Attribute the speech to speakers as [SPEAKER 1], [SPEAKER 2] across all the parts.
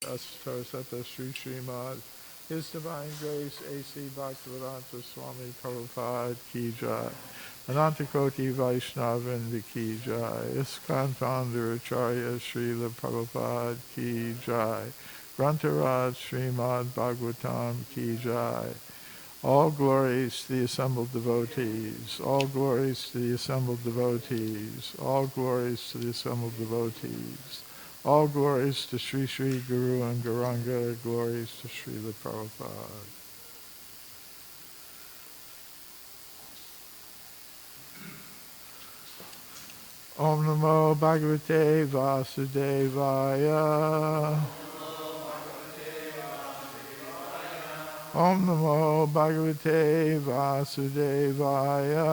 [SPEAKER 1] Astarasata Sri Srimad, His Divine Grace A.C. Bhaktivedanta Swami Prabhupada Ki Jai, Anantakoti Vaishnavan Ki Jai, ISKCON Founder Acharya Srila Prabhupada Ki Jai, Grantaraj Srimad Bhagavatam Ki Jai. All glories to the assembled devotees, all glories to the assembled devotees, all glories to the assembled devotees. All glories to Sri Sri Guru and Gauranga, glories to Srila Prabhupada. Om Namo Bhagavate Vasudevaya. Om Namo Bhagavate Vasudevaya.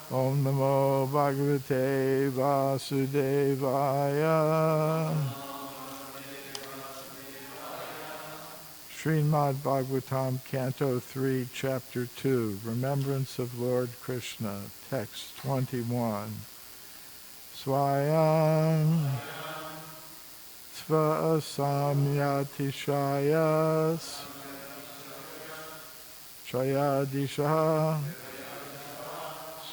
[SPEAKER 1] Om Namo Bhagavate Vasudevaya. Srimad Bhagavatam, Canto 3, Chapter 2, Remembrance of Lord Krishna, Text 21. Swayam Tva Samyatishayas Trayadisha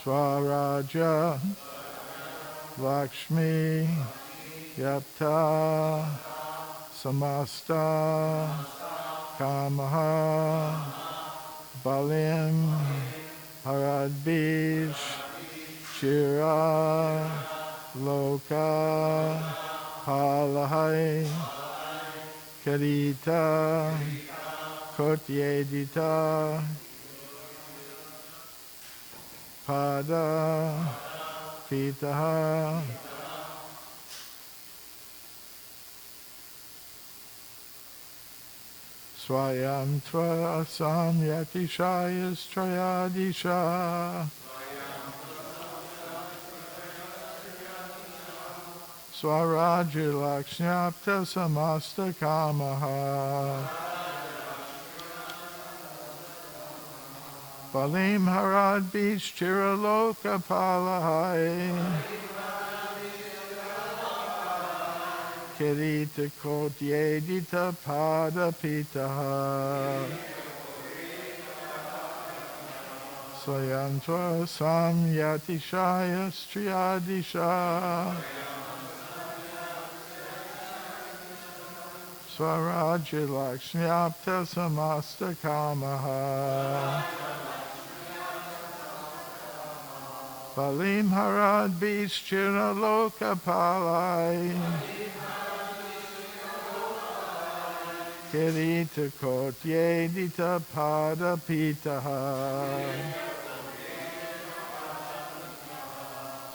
[SPEAKER 1] Swaraja Lakshmi Yapta Samasta Kamaha Balim Haradbish Shira Loka Halahai Karita Kotyedita Pada Pitaha Swayam Tva Samyatishayas Trayadisha Swaraja Lakshnyapta Samasta Kamaha Balim Harad Bishchira Loka Palahai Kirita Kotyedita Pada Pitaha Swayantva Samyatishaya Striyadisha Swaraja Lakshnyapta Samasta Kamaha Balim Harad Bishchira Loka Palai Kirita Kotyedita Pada Pitaha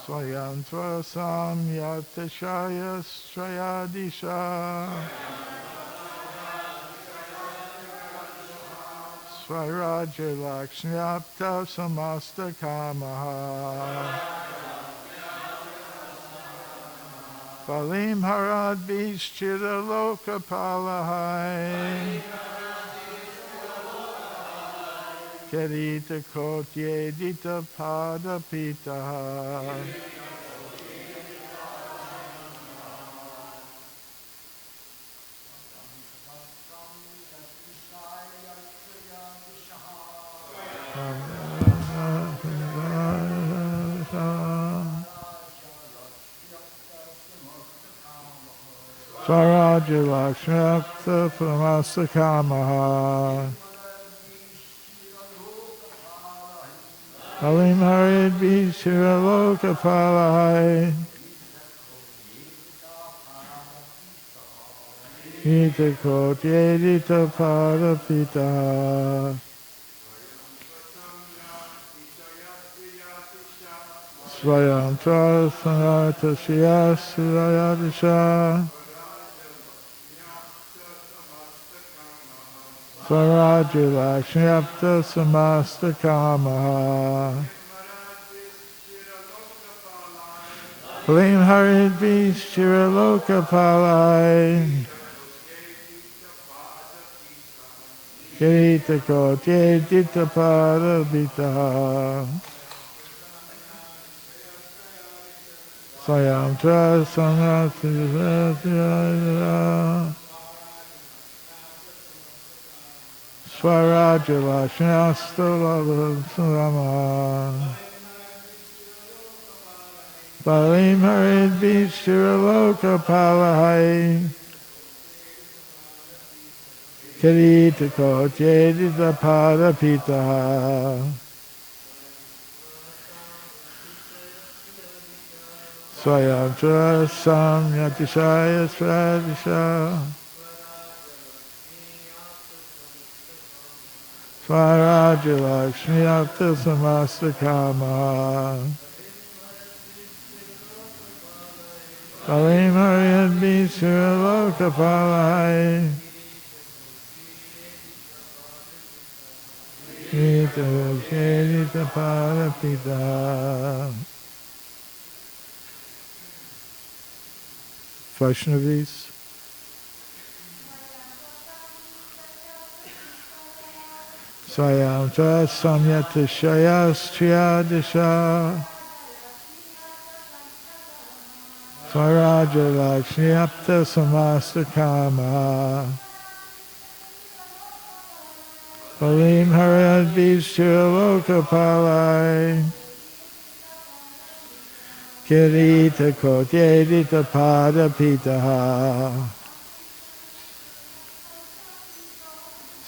[SPEAKER 1] Swayantva Samyatishaya Strayadisha Swaraja Lakshnyapta Samasta Kamaha Balim Harad Bishchira Loka Palahai Kirita Kotyedita Pada Pitaha Swaraja Lakshnyapta Samasta Kamaha Balim Harad Bishchira Loka Palahai Kirita Kotyedita Pada Pitaha Swayantva Samyatishaya Strayadisha Swaraja Lakshnyapta Samasta Kamaha Balim Harad Bishchira Loka Palai Kirita Kotyedita Pada Pitaha Swayam Tra Samyata Swaraja Lakshmi Surama Balim Harid Vishiraloka Palahai Kirita Kotyedita Pada Pitaha Swayam Tra Samyatishaya Sradisha Swaraja Lakshmi Apta Samastakama Balim Harid Vishiraloka Palahai Kirita Pada Pitaha Vaishnavis. Swayam Tra Samyata Shayas Triyadisha Swaraja Lakshmi Apta Samastakama Balim Harad Vishiraloka Palai Kirita Kotyedita Pada Pitaha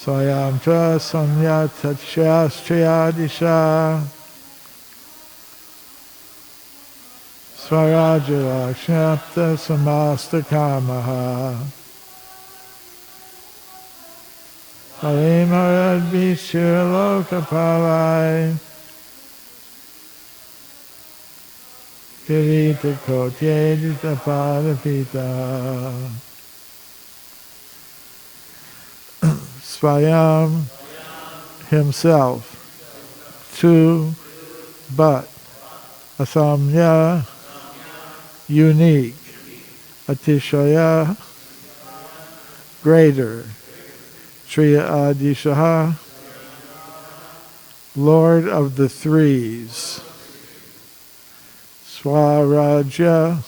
[SPEAKER 1] Swayam Tra Samyata Shastriyadisha Swaraja Lakshmi Apta Samastakamaha Balim Harad Vishiraloka Palai Kirita Kotyedita Pada Pitaha Swayam himself, two, but, asamya, unique, atishaya, greater, triya adishaha, Lord of the threes, Swaraja,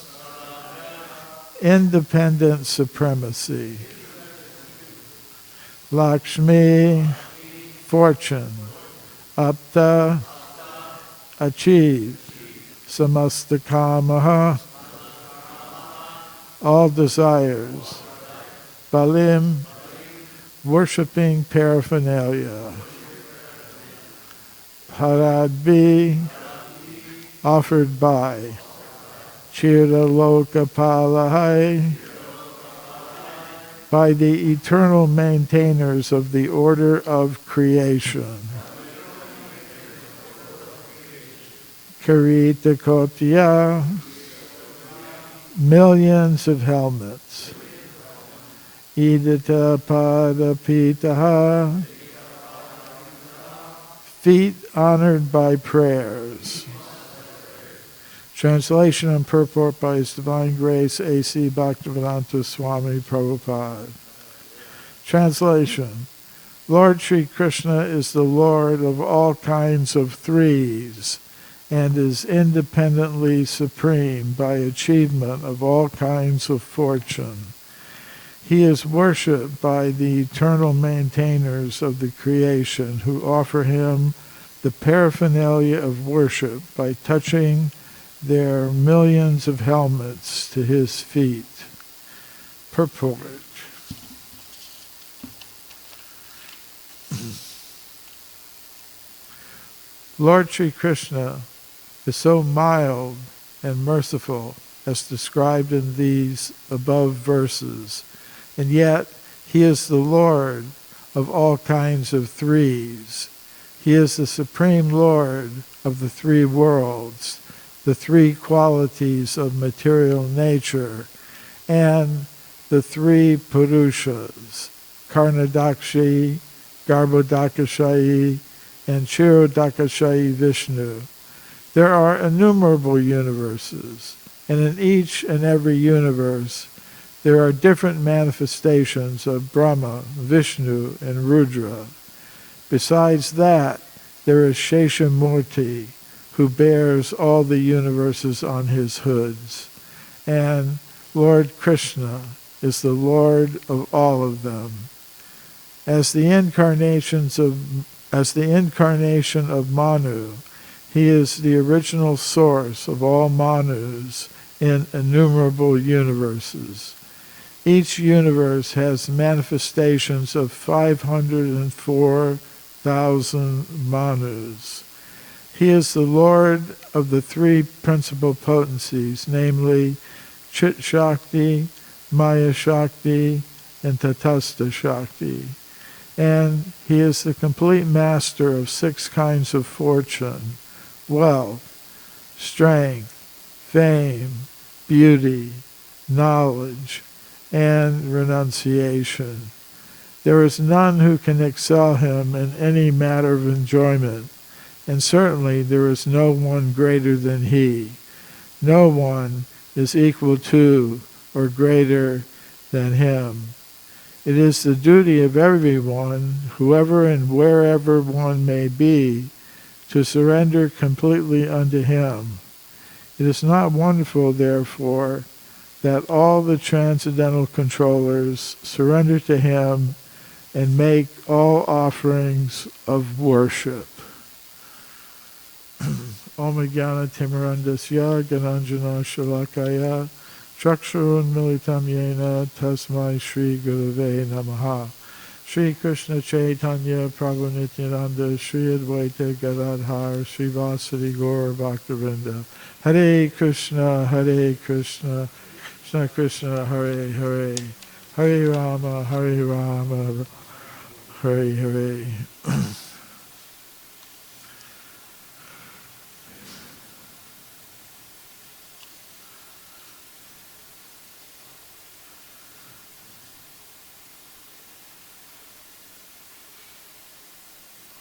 [SPEAKER 1] independent supremacy, Lakshmi, fortune, Apta, achieve, Samastakamaha, all desires, Balim, worshipping paraphernalia, Haradbi, offered by, Chira Loka Palahai, by the eternal maintainers of the order of creation. Karita Kotya, millions of helmets. Idita Pada Pitaha, feet honored by prayers. Translation and purport by His Divine Grace A.C. Bhaktivedanta Swami Prabhupada. Translation. Lord Sri Krishna is the Lord of all kinds of threes and is independently supreme by achievement of all kinds of fortune. He is worshipped by the eternal maintainers of the creation who offer him the paraphernalia of worship by touching their millions of helmets to his feet. Purport. Lord Sri Krishna is so mild and merciful as described in these above verses, and yet he is the Lord of all kinds of threes. He is the supreme Lord of the three worlds, the three qualities of material nature, and the three Purushas, Karnadakshi, Garbhodakashayi, and Chirodakashayi Vishnu. There are innumerable universes, and in each and every universe there are different manifestations of Brahma, Vishnu, and Rudra. Besides that, there is Sheshamurti, who bears all the universes on his hoods. And Lord Krishna is the Lord of all of them. As the incarnation of Manu, he is the original source of all Manus in innumerable universes. Each universe has manifestations of 504,000 Manus. He is the Lord of the three principal potencies, namely Chit Shakti, Maya Shakti, and Tatastha Shakti. And he is the complete master of 6 kinds of fortune: wealth, strength, fame, beauty, knowledge, and renunciation. There is none who can excel him in any matter of enjoyment, and certainly there is no one greater than he. No one is equal to or greater than him. It is the duty of everyone, whoever and wherever one may be, to surrender completely unto him. It is not wonderful, therefore, that all the transcendental controllers surrender to him and make all offerings of worship. Om Jnana Timirandasya Gananjana Shalakaya Chakshurun Militam Yena Tasmai Shri Gurave Namaha. Shri Krishna Chaitanya Prabhu Nityananda Shri Advaita Gadadhar Shri Vasadi Gaur Bhaktivinoda. Hare Krishna, Krishna Krishna, Hare Hare, Hare Rama, Hare Hare.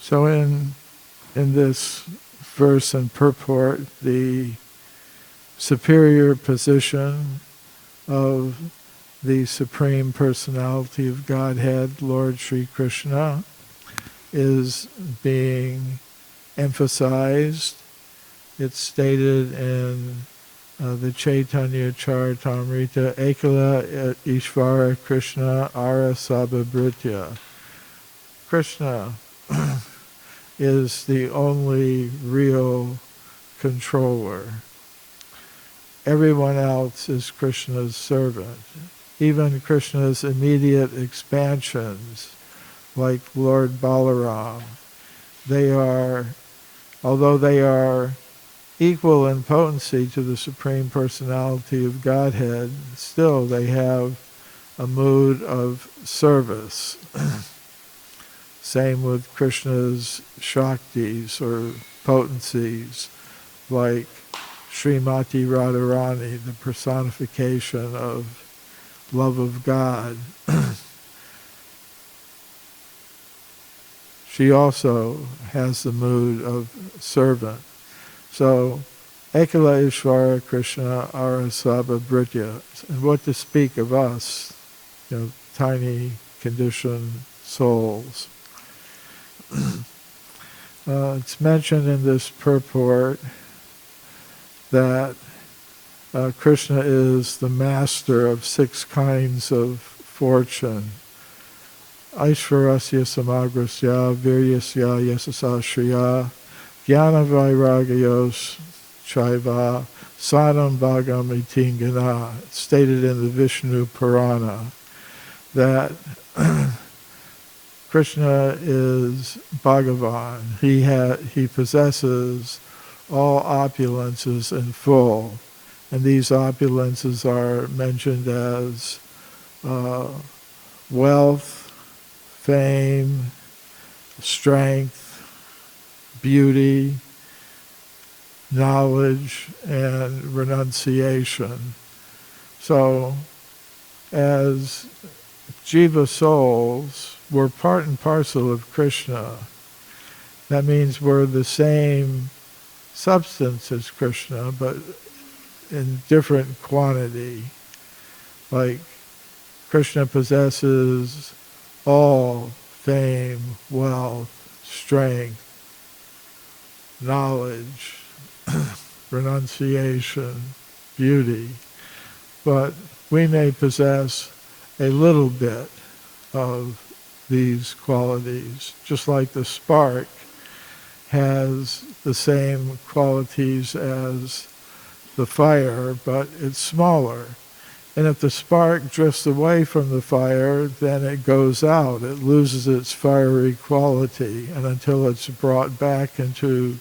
[SPEAKER 1] So in this verse and purport, the superior position of the Supreme Personality of Godhead, Lord Sri Krishna, is being emphasized. It's stated in the Chaitanya Charitamrita, Ekala Ishvara Krishna Ara Sabhabritya. Krishna is the only real controller. Everyone else is Krishna's servant. Even Krishna's immediate expansions, like Lord Balaram, although they are equal in potency to the Supreme Personality of Godhead, still they have a mood of service. Same with Krishna's Shaktis or potencies, like Srimati Radharani, the personification of love of God. She also has the mood of servant. So, Ekala Ishvara Krishna Arasabha Britya. And what to speak of us, tiny conditioned souls. It's mentioned in this purport that Krishna is the master of 6 kinds of fortune. Aishvarasya samagrasya viryasya yasasashriya jnana vairagayos chaiva sadam bhagam itingana. It's stated in the Vishnu Purana that Krishna is Bhagavan. He possesses all opulences in full. And these opulences are mentioned as wealth, fame, strength, beauty, knowledge, and renunciation. So, as jiva souls, we're part and parcel of Krishna. That means we're the same substance as Krishna, but in different quantity. Like Krishna possesses all fame, wealth, strength, knowledge, renunciation, beauty. but we may possess a little bit of these qualities, just like the spark has the same qualities as the fire, but it's smaller. And if the spark drifts away from the fire, then it goes out. It loses its fiery quality. And until it's brought back into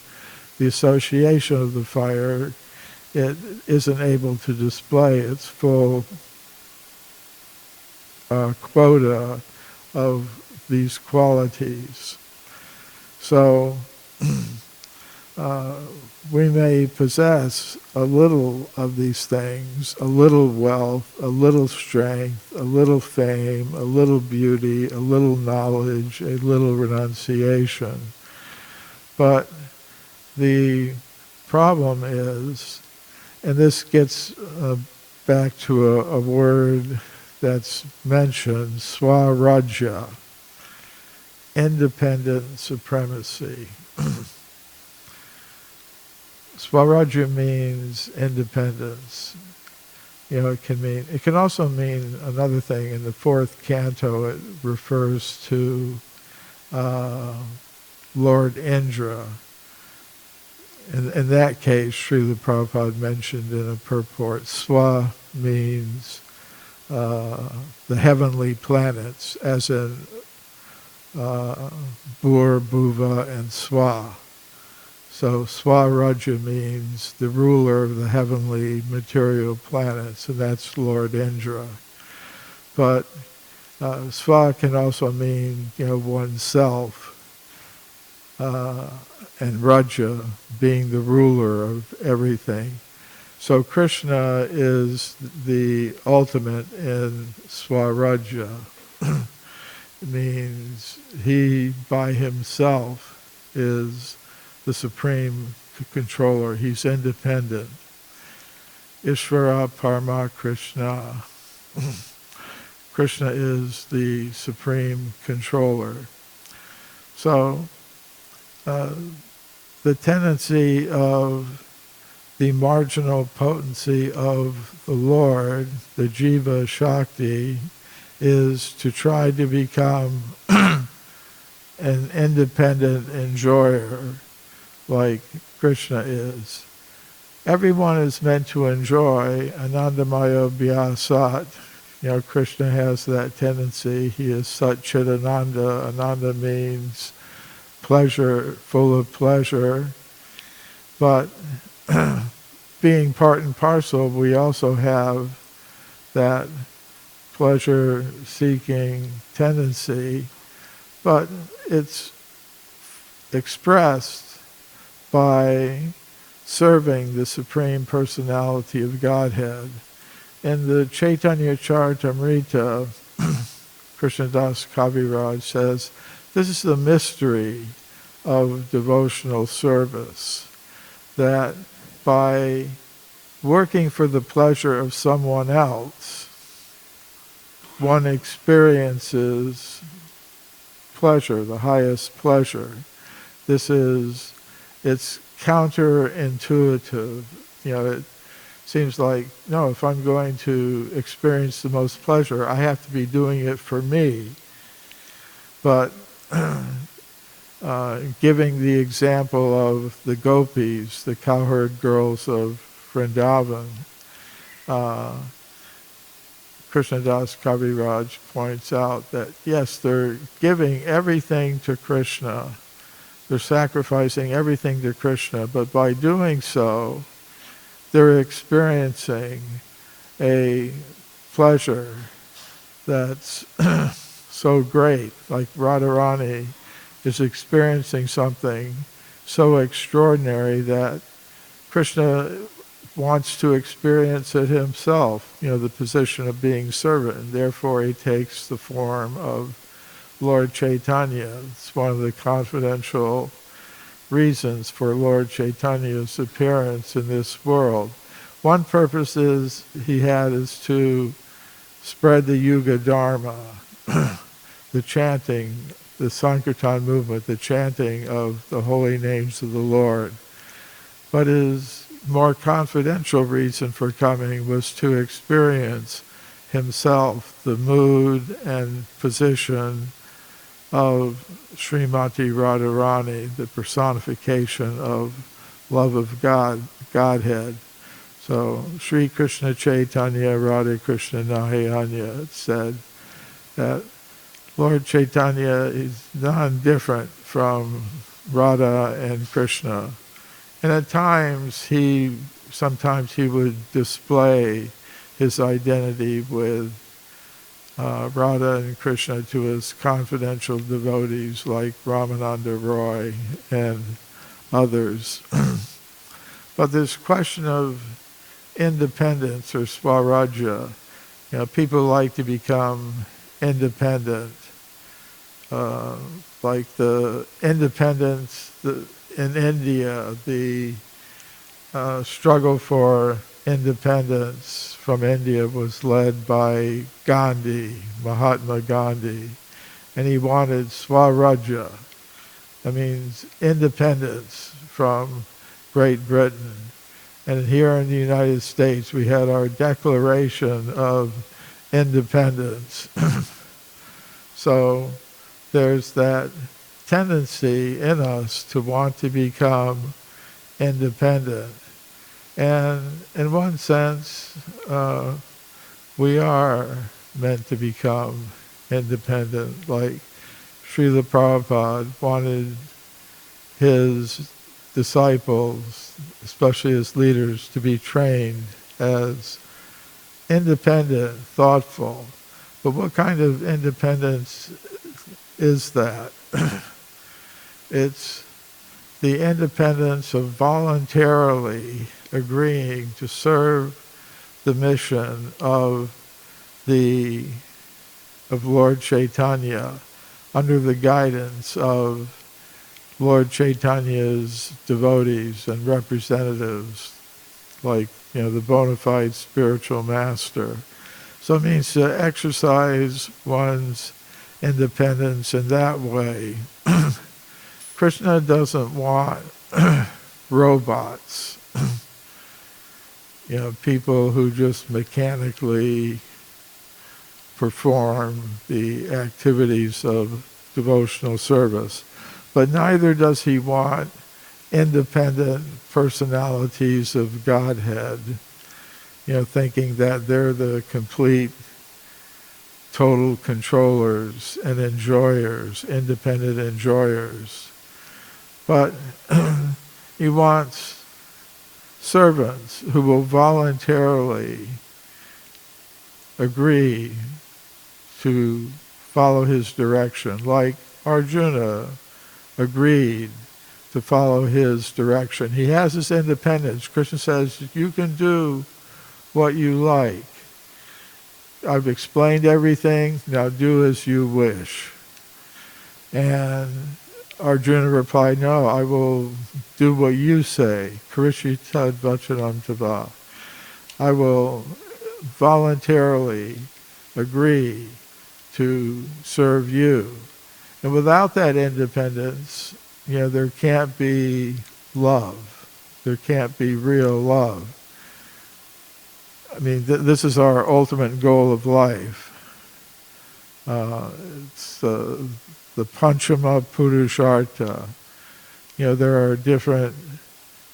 [SPEAKER 1] the association of the fire, it isn't able to display its full quota of these qualities. So we may possess a little of these things, a little wealth, a little strength, a little fame, a little beauty, a little knowledge, a little renunciation. But the problem is, and this gets back to a word that's mentioned, swarajya, independent supremacy. Swarajya means independence. It can also mean another thing. In the fourth canto, it refers to Lord Indra. In that case, Srila Prabhupada mentioned in a purport, Swa means the heavenly planets, as in Bur, Bhuva, and Swa. So Swaraja means the ruler of the heavenly material planets, and that's Lord Indra. But Swa can also mean, oneself, and Raja being the ruler of everything. So Krishna is the ultimate in Swaraja. It means he by himself is the supreme controller. He's independent. Ishvara Parama Krishna. Krishna is the supreme controller. So the tendency of the marginal potency of the Lord, the Jiva Shakti, is to try to become an independent enjoyer like Krishna is. Everyone is meant to enjoy Anandamaya Vyasat. Krishna has that tendency. He is Sat Chidananda. Ananda means pleasure, full of pleasure. But being part and parcel, we also have that pleasure-seeking tendency, but it's expressed by serving the Supreme Personality of Godhead. In the Chaitanya Charitamrita, Krishnadas Kaviraj says, this is the mystery of devotional service, that by working for the pleasure of someone else, one experiences pleasure, the highest pleasure. It's counterintuitive. It seems like, no, if I'm going to experience the most pleasure, I have to be doing it for me. But giving the example of the gopis, the cowherd girls of Vrindavan, Krishnadas Kaviraj points out that, yes, they're giving everything to Krishna. They're sacrificing everything to Krishna, but by doing so, they're experiencing a pleasure that's so great. Like Radharani is experiencing something so extraordinary that Krishna wants to experience it himself, the position of being servant, and therefore he takes the form of Lord Chaitanya. It's one of the confidential reasons for Lord Chaitanya's appearance in this world. One purpose he had is to spread the Yuga Dharma, the chanting, the Sankirtan movement, the chanting of the holy names of the Lord. But his more confidential reason for coming was to experience himself the mood and position of Srimati Radharani, the personification of love of God, Godhead. So Sri Krishna Chaitanya Radha Krishna Nahayanya said that Lord Chaitanya is non-different from Radha and Krishna. And at times sometimes he would display his identity with Radha and Krishna to his confidential devotees like Ramananda Roy and others. But this question of independence or Swarajya, people like to become independent. Like the independence in India, the struggle for independence from India was led by Gandhi, Mahatma Gandhi, and he wanted Swarajya. That means independence from Great Britain. And here in the United States, we had our Declaration of Independence. So there's that tendency in us to want to become independent. And in one sense, we are meant to become independent. Like Srila Prabhupada wanted his disciples, especially his leaders, to be trained as independent, thoughtful. But what kind of independence is that? It's the independence of voluntarily agreeing to serve the mission of Lord Chaitanya under the guidance of Lord Chaitanya's devotees and representatives, like the bona fide spiritual master. So it means to exercise one's independence in that way. Krishna doesn't want robots, people who just mechanically perform the activities of devotional service. But neither does he want independent personalities of Godhead, thinking that they're the complete, total controllers and enjoyers, independent enjoyers. But he wants servants who will voluntarily agree to follow his direction, like Arjuna agreed to follow his direction. He has his independence. Krishna says, you can do what you like. I've explained everything, now do as you wish. And Arjuna replied, no, I will do what you say. Karishita vachanam tava. I will voluntarily agree to serve you. And without that independence, there can't be love. There can't be real love. I mean, this is our ultimate goal of life. It's the Panchama Purushartha. There are different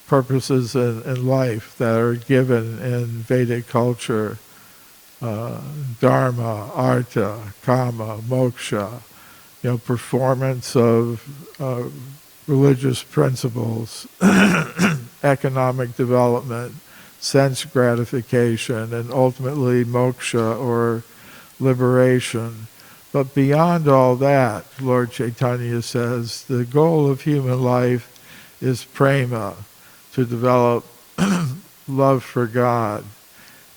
[SPEAKER 1] purposes in life that are given in Vedic culture. Dharma, Artha, Kama, Moksha. Performance of religious principles, economic development, sense gratification, and ultimately moksha or liberation. But beyond all that, Lord Chaitanya says, the goal of human life is prema, to develop love for God.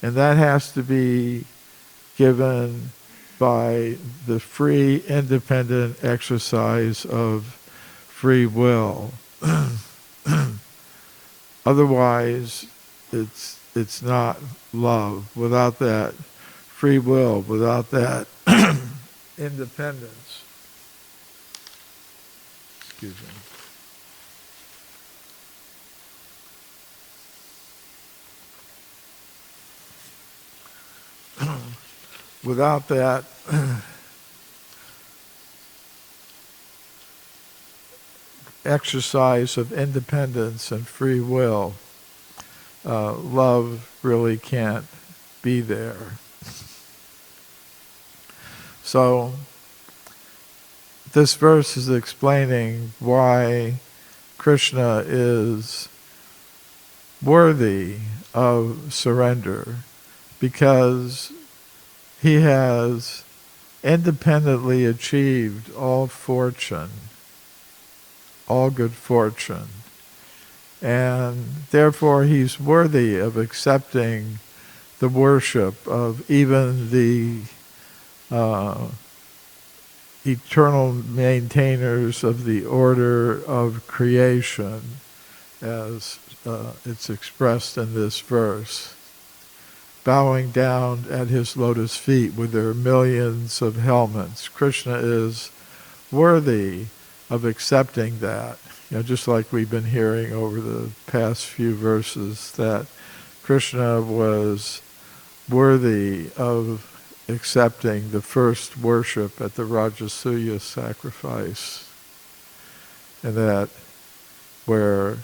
[SPEAKER 1] And that has to be given by the free, independent exercise of free will. Otherwise, it's not love. Without that free will, without that independence. Excuse me. without that exercise of independence and free will, love really can't be there. So this verse is explaining why Krishna is worthy of surrender, because he has independently achieved all fortune, all good fortune, and therefore he's worthy of accepting the worship of even the eternal maintainers of the order of creation, as it's expressed in this verse, bowing down at his lotus feet with their millions of helmets. Krishna is worthy of accepting that. Just like we've been hearing over the past few verses, that Krishna was worthy of accepting the first worship at the Rajasuya sacrifice, and that where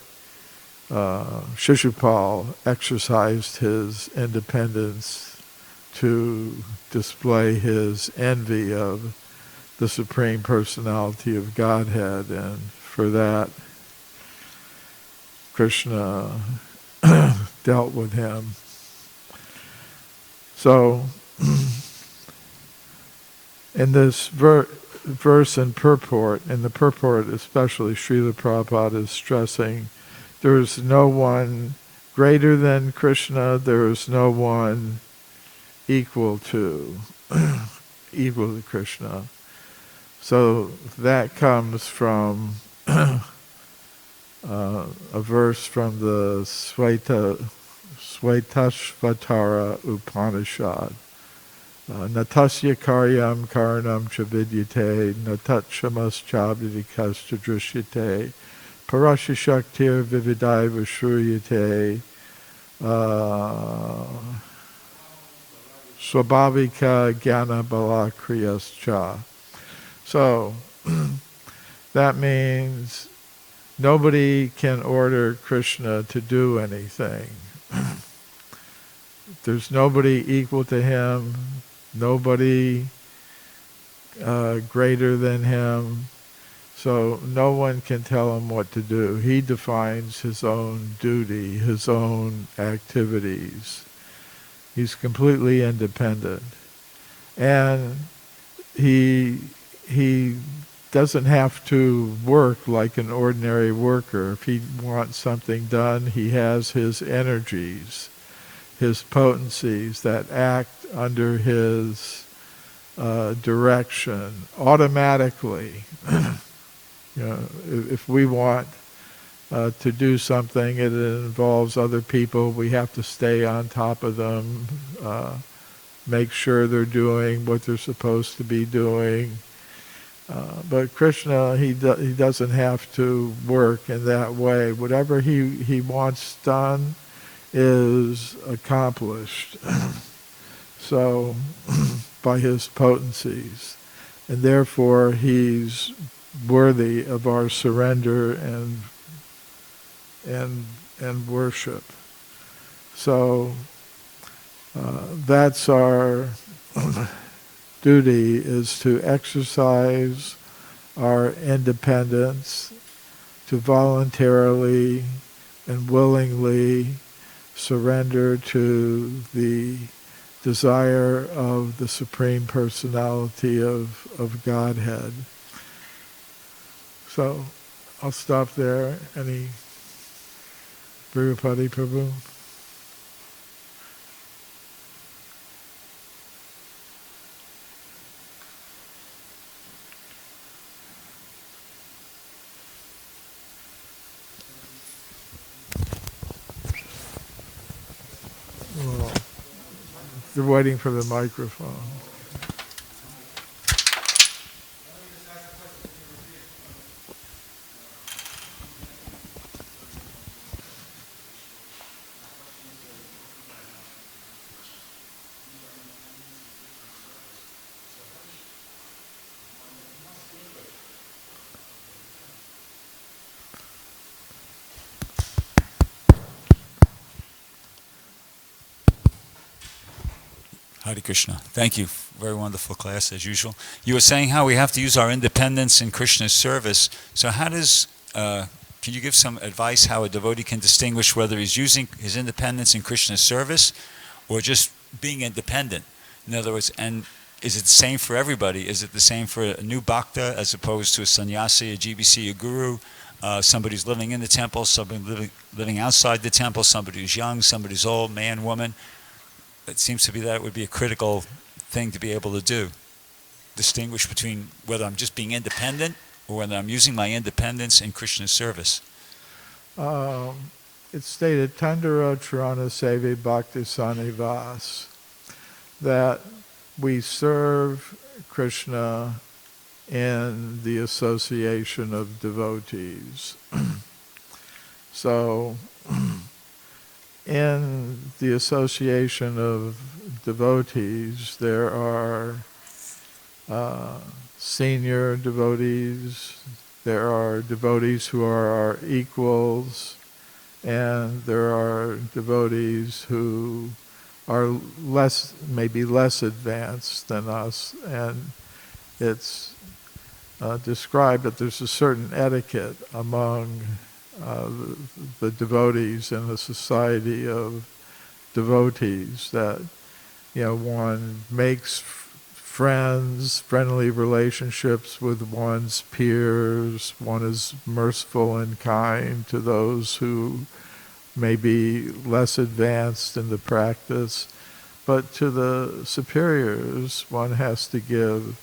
[SPEAKER 1] Shishupal exercised his independence to display his envy of the Supreme Personality of Godhead, and for that Krishna dealt with him. So in this verse and purport, in the purport especially, Srila Prabhupada is stressing there is no one greater than Krishna, there is no one equal to Krishna. So that comes from a verse from the Svetashvatara Upanishad. Natasya karyam karanam chavidyate, natatchamas chabdikas chadrishyate, parasya shaktir vividaiva shruyate, swabhavika jnana bala kriyascha. So, that means nobody can order Krishna to do anything. There's nobody equal to him, nobody greater than him, so no one can tell him what to do. He defines his own duty, his own activities. He's completely independent. And he doesn't have to work like an ordinary worker. If he wants something done, he has his energies, his potencies that act under his direction automatically. If we want to do something, it involves other people. We have to stay on top of them, make sure they're doing what they're supposed to be doing. But Krishna, he doesn't have to work in that way. Whatever he wants done is accomplished. So, by his potencies. And therefore, he's worthy of our surrender and worship. So, that's our duty, is to exercise our independence, to voluntarily and willingly surrender to the desire of the Supreme Personality of Godhead. So, I'll stop there. Any Drutakarma Prabhu? Well, they're waiting for the microphone.
[SPEAKER 2] Hare Krishna. Thank you. Very wonderful class, as usual. You were saying how we have to use our independence in Krishna's service. So how does, can you give some advice how a devotee can distinguish whether he's using his independence in Krishna's service or just being independent? In other words, and is it the same for everybody? Is it the same for a new bhakta as opposed to a sannyasi, a GBC, a guru, somebody who's living in the temple, somebody living outside the temple, somebody who's young, somebody who's old, man, woman? It seems to be that it would be a critical thing to be able to do. Distinguish between whether I'm just being independent or whether I'm using my independence in Krishna's service.
[SPEAKER 1] It's stated, Tandara Charana Sevi Bhakti Sanivas, that we serve Krishna in the association of devotees. So, in the association of devotees, there are senior devotees, there are devotees who are our equals, and there are devotees who are maybe less advanced than us, and it's described that there's a certain etiquette among the devotees in the society of devotees, that one makes friends, friendly relationships with one's peers, one is merciful and kind to those who may be less advanced in the practice, but to the superiors one has to give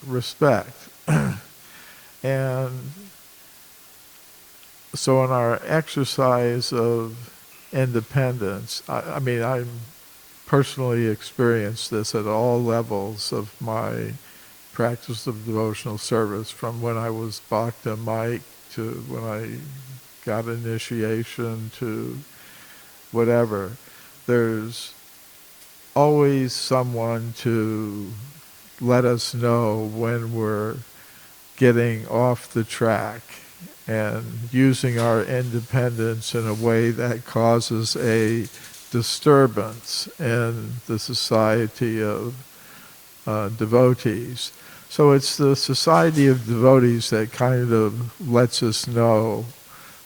[SPEAKER 1] respect. And so in our exercise of independence, I personally experienced this at all levels of my practice of devotional service, from when I was Bhakta Mike to when I got initiation to whatever. There's always someone to let us know when we're getting off the track and using our independence in a way that causes a disturbance in the society of devotees. So it's the society of devotees that kind of lets us know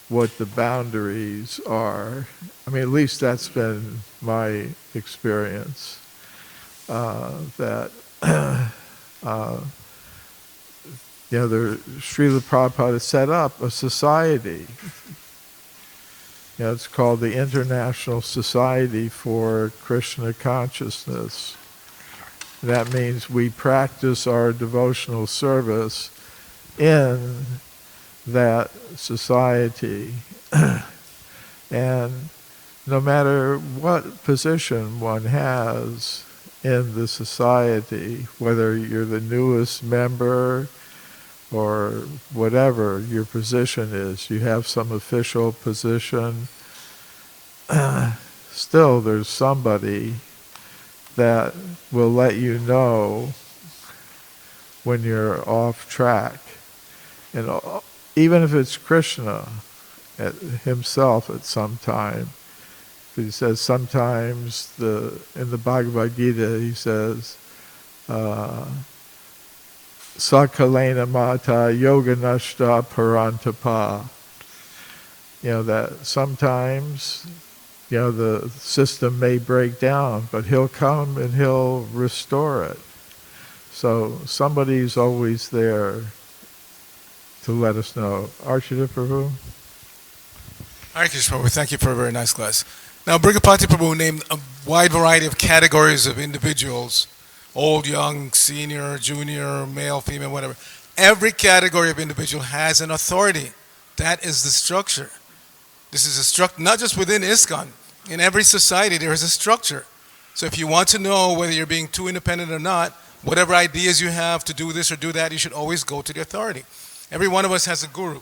[SPEAKER 1] what the boundaries are. At least that's been my experience, that Srila Prabhupada set up a society. It's called the International Society for Krishna Consciousness. That means we practice our devotional service in that society. And no matter what position one has in the society, whether you're the newest member or whatever your position is, you have some official position, still there's somebody that will let you know when you're off track. And even if it's Krishna himself at some time, he says sometimes in the Bhagavad Gita he says, Sakalena Mata Yoga Nashta Parantapa. That sometimes, the system may break down, but he'll come and he'll restore it. So somebody's always there to let us know. Archita Prabhu?
[SPEAKER 3] Hare Krishna Prabhu, thank you for a very nice class. Now, Brigapati Prabhu named a wide variety of categories of individuals: old, young, senior, junior, male, female, whatever. Every category of individual has an authority. That is the structure. This is a structure, not just within ISKCON. In every society, there is a structure. So if you want to know whether you're being too independent or not, whatever ideas you have to do this or do that, you should always go to the authority. Every one of us has a guru.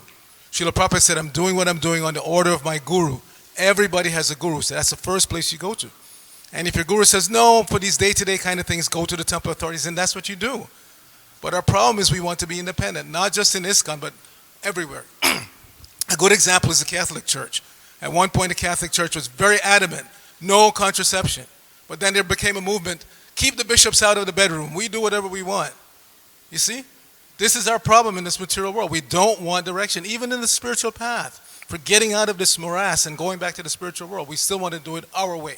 [SPEAKER 3] Srila Prabhupada said, I'm doing what I'm doing on the order of my guru. Everybody has a guru, so that's the first place you go to. And if your guru says, no, for these day-to-day kind of things, go to the temple authorities, then that's what you do. But our problem is we want to be independent, not just in ISKCON, but everywhere. A good example is the Catholic Church. At one point, the Catholic Church was very adamant, no contraception. But then there became a movement, keep the bishops out of the bedroom. We do whatever we want. You see? This is our problem in this material world. We don't want direction, even in the spiritual path. For getting out of this morass and going back to the spiritual world, we still want to do it our way.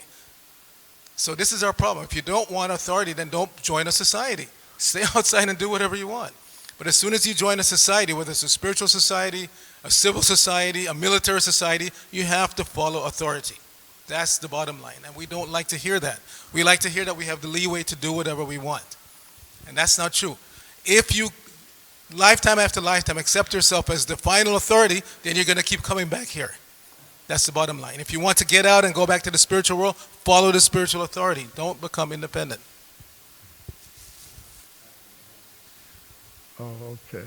[SPEAKER 3] So this is our problem. If you don't want authority, then don't join a society. Stay outside and do whatever you want. But as soon as you join a society, whether it's a spiritual society, a civil society, a military society, you have to follow authority. That's the bottom line. And we don't like to hear that. We like to hear that we have the leeway to do whatever we want. And that's not true. If you, lifetime after lifetime, accept yourself as the final authority, then you're going to keep coming back here. That's the bottom line. If you want to get out and go back to the spiritual world, follow the spiritual authority. Don't become independent.
[SPEAKER 1] Oh, okay.